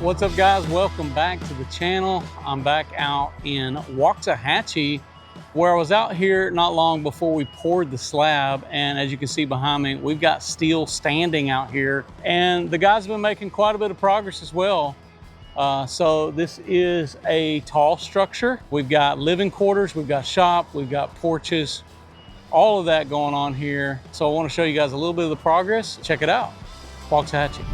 What's up, guys? Welcome back to the channel. I'm back out in Waxahachie, where I was out here not long before we poured the slab, and as you can see behind me, we've got steel standing out here, and the guys have been making quite a bit of progress as well. So this is a tall structure. We've got living quarters, we've got shop, we've got porches, all of that going on here. So I want to show you guys a little bit of the progress. Check it out. Waxahachie.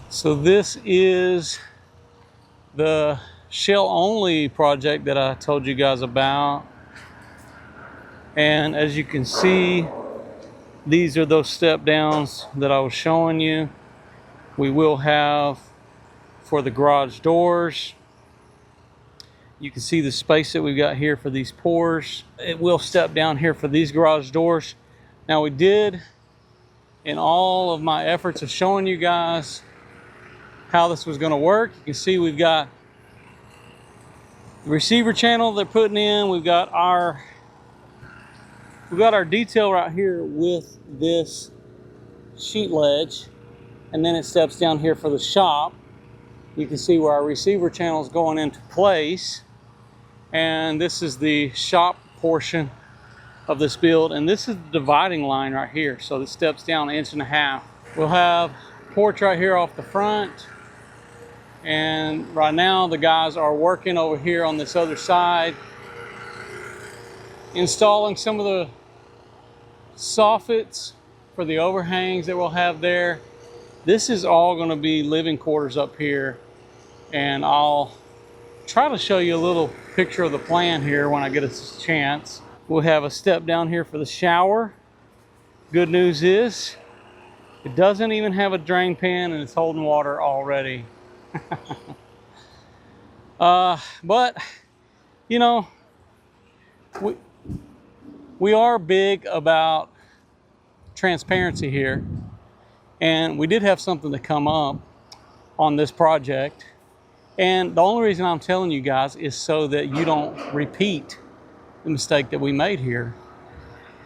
So this is the shell only project that I told you guys about. And as you can see, these are those step downs that I was showing you. We will have for the garage doors. You can see the space that we've got here for these pours. It will step down here for these garage doors. Now we did, in all of my efforts of showing you guys how this was going to work, you can see we've got the receiver channel they're putting in. We've got our detail right here with this sheet ledge, and then it steps down here for the shop. You can see where our receiver channel is going into place, and this is the shop portion of this build, and this is the dividing line right here. So this steps down 1.5 inches. We'll have porch right here off the front. And right now the guys are working over here on this other side, installing some of the soffits for the overhangs that we'll have there. This is all going to be living quarters up here, and I'll try to show you a little picture of the plan here when I get a chance. We'll have a step down here for the shower. Good news is it doesn't even have a drain pan, and it's holding water already. But you know, we are big about transparency here, and we did have something to come up on this project, and the only reason I'm telling you guys is so that you don't repeat the mistake that we made here.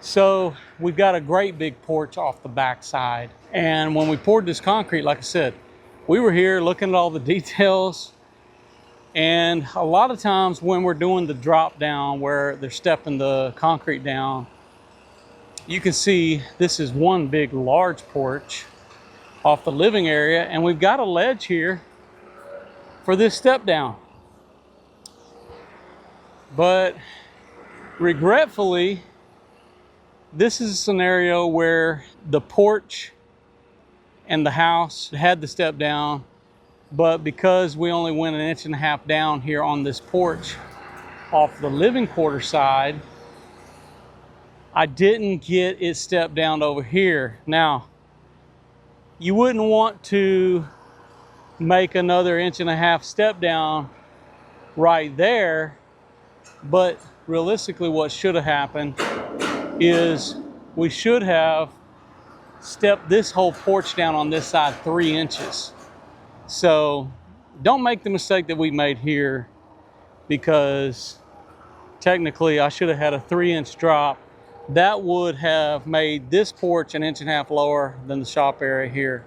So we've got a great big porch off the back side, and when we poured this concrete, like I said, we were here looking at all the details, and a lot of times when we're doing the drop down where they're stepping the concrete down, you can see this is one big large porch off the living area, and we've got a ledge here for this step down. But regretfully, this is a scenario where the porch and the house had the step down, but because we only went 1.5 inches down here on this porch off the living quarter side, I didn't get it stepped down over here. Now, you wouldn't want to make another 1.5 inch step down right there, but realistically what should have happened is we should have step this whole porch down on this side 3 inches. So don't make the mistake that we made here, because technically I should have had a 3-inch drop. That would have made this porch 1.5 inches lower than the shop area here,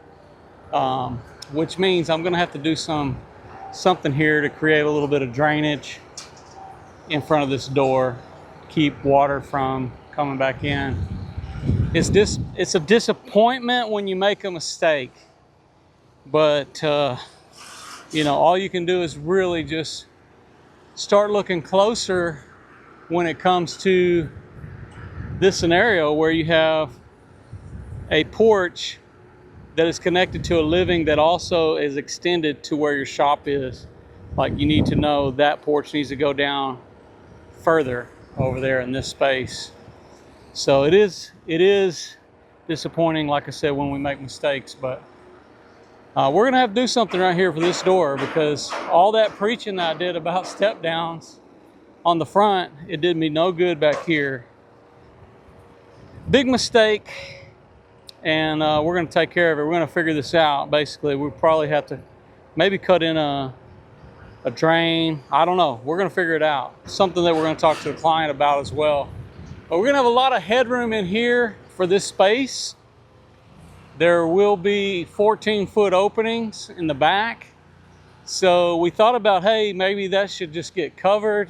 which means I'm going to have to do something here to create a little bit of drainage in front of this door, keep water from coming back in. It's a disappointment when you make a mistake, but you know, all you can do is really just start looking closer when it comes to this scenario where you have a porch that is connected to a living that also is extended to where your shop is. Like, you need to know that porch needs to go down further over there in this space. So it is disappointing, like I said, when we make mistakes, but we're gonna have to do something right here for this door, because all that preaching that I did about step downs on the front, it did me no good back here. Big mistake, and we're gonna take care of it. We're gonna figure this out. Basically, we probably have to maybe cut in a drain. I don't know. We're gonna figure it out. Something that we're gonna talk to the client about as well. But we're gonna have a lot of headroom in here for this space. There will be 14-foot openings in the back. So we thought about, hey, maybe that should just get covered,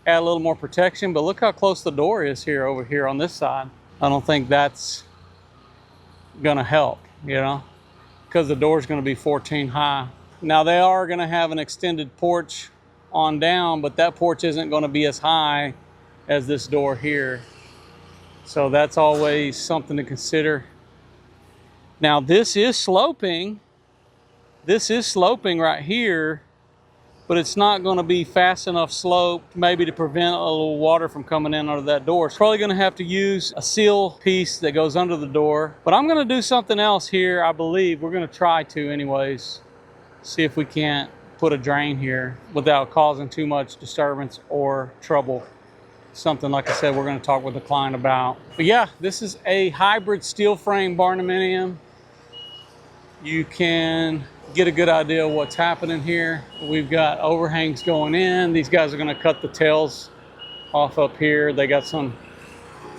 add a little more protection, but look how close the door is here over here on this side. I don't think that's gonna help, you know, because the door is gonna be 14 high. Now they are gonna have an extended porch on down, but that porch isn't gonna be as high as this door here. So that's always something to consider. Now this is sloping. This is sloping right here, but it's not going to be fast enough slope maybe to prevent a little water from coming in under that door. It's probably going to have to use a seal piece that goes under the door. But I'm going to do something else here, I believe. We're going to try to anyways. See if we can't put a drain here without causing too much disturbance or trouble. Something, like I said, we're going to talk with the client about. But yeah, this is a hybrid steel frame Barndominium. You can get a good idea of what's happening here. We've got overhangs going in. These guys are going to cut the tails off up here. They got some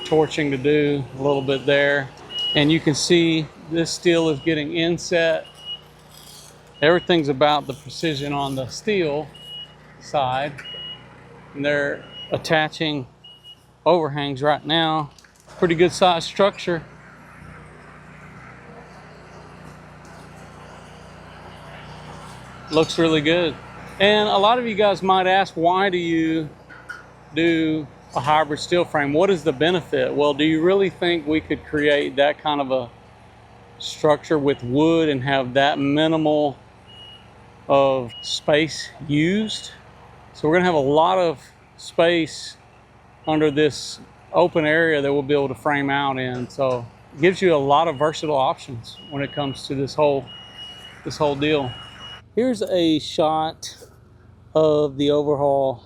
torching to do a little bit there. And you can see this steel is getting inset. Everything's about the precision on the steel side. And they're attaching overhangs right now. Pretty good sized structure. Looks really good. And a lot of you guys might ask, why do you do a hybrid steel frame? What is the benefit? Well, do you really think we could create that kind of a structure with wood and have that minimal of space used? So we're gonna have a lot of space under this open area that we'll be able to frame out in. So it gives you a lot of versatile options when it comes to this whole deal. Here's a shot of the overhaul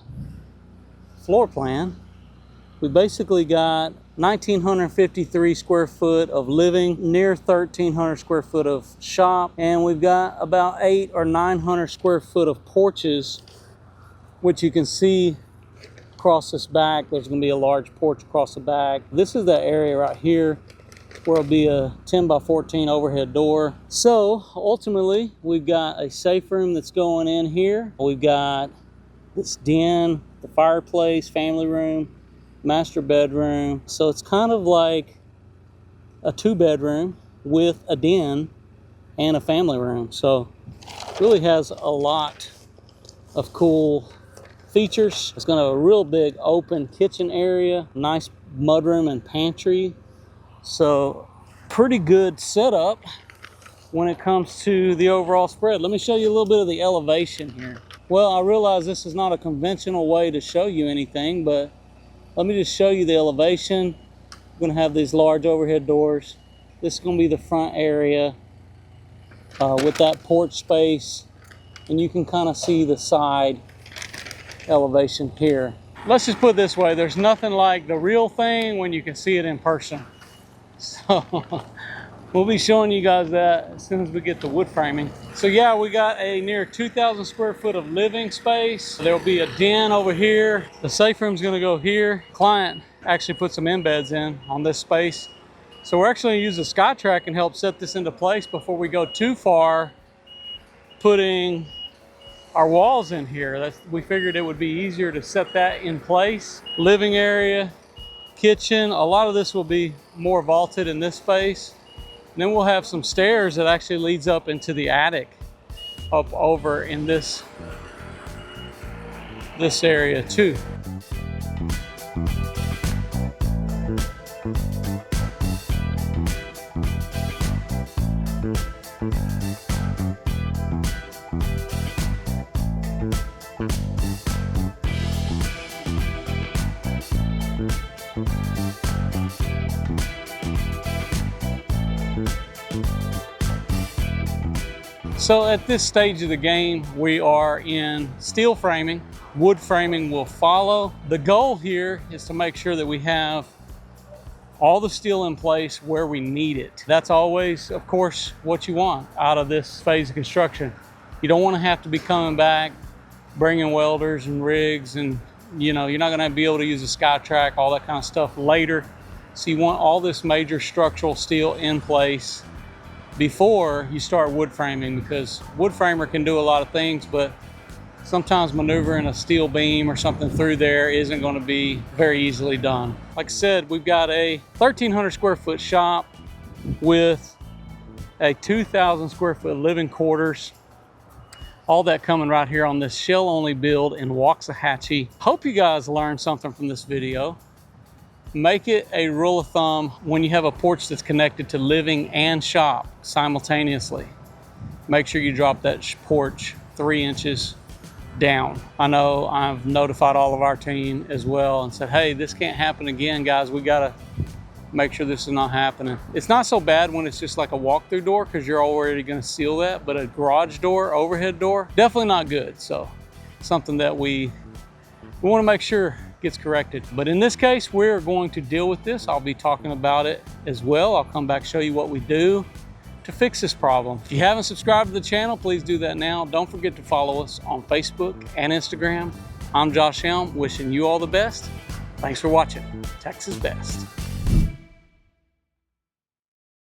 floor plan. We basically got 1,953 square foot of living, near 1,300 square foot of shop, and we've got about 800 or 900 square foot of porches, which you can see across this back. There's going to be a large porch across the back. This is the area right here where it'll be a 10 by 14 overhead door. So ultimately, we've got a safe room that's going in here. We've got this den, the fireplace, family room, master bedroom. So it's kind of like a 2-bedroom with a den and a family room. So it really has a lot of cool features. It's got a real big open kitchen area, nice mudroom and pantry. So pretty good setup when it comes to the overall spread. Let me show you a little bit of the elevation here. Well, I realize this is not a conventional way to show you anything, but let me just show you the elevation. We're gonna have these large overhead doors. This is gonna be the front area with that porch space, and you can kind of see the side elevation here. Let's just put it this way, there's nothing like the real thing when you can see it in person. So we'll be showing you guys that as soon as we get the wood framing. So yeah, we got a near 2,000 square foot of living space. There'll be a den over here. The safe room's gonna go here. Client actually put some embeds in on this space. So we're actually gonna use the SkyTrack and help set this into place before we go too far putting our walls in here. We figured it would be easier to set that in place. Living area, kitchen, a lot of this will be more vaulted in this space. And then we'll have some stairs that actually leads up into the attic up over in this area too. So at this stage of the game, we are in steel framing. Wood framing will follow. The goal here is to make sure that we have all the steel in place where we need it. That's always, of course, what you want out of this phase of construction. You don't want to have to be coming back, bringing welders and rigs, and you're not going to be able to use a SkyTrack, all that kind of stuff later. So you want all this major structural steel in place before you start wood framing, because wood framer can do a lot of things, but sometimes maneuvering a steel beam or something through there isn't going to be very easily done. Like I said, we've got a 1,300 square foot shop with a 2,000 square foot living quarters. All that coming right here on this shell only build in Waxahachie. Hope you guys learned something from this video. Make it a rule of thumb when you have a porch that's connected to living and shop simultaneously. Make sure you drop that porch 3 inches down. I know I've notified all of our team as well and said, hey, this can't happen again, guys. We gotta make sure this is not happening. It's not so bad when it's just like a walk-through door, because you're already gonna seal that, but a garage door, overhead door, definitely not good. So something that we wanna make sure gets corrected. But in this case, we're going to deal with this. I'll be talking about it as well. I'll come back, show you what we do to fix this problem. If you haven't subscribed to the channel, please do that now. Don't forget to follow us on Facebook and Instagram. I'm Josh Helm, wishing you all the best. Thanks for watching. Texas Best.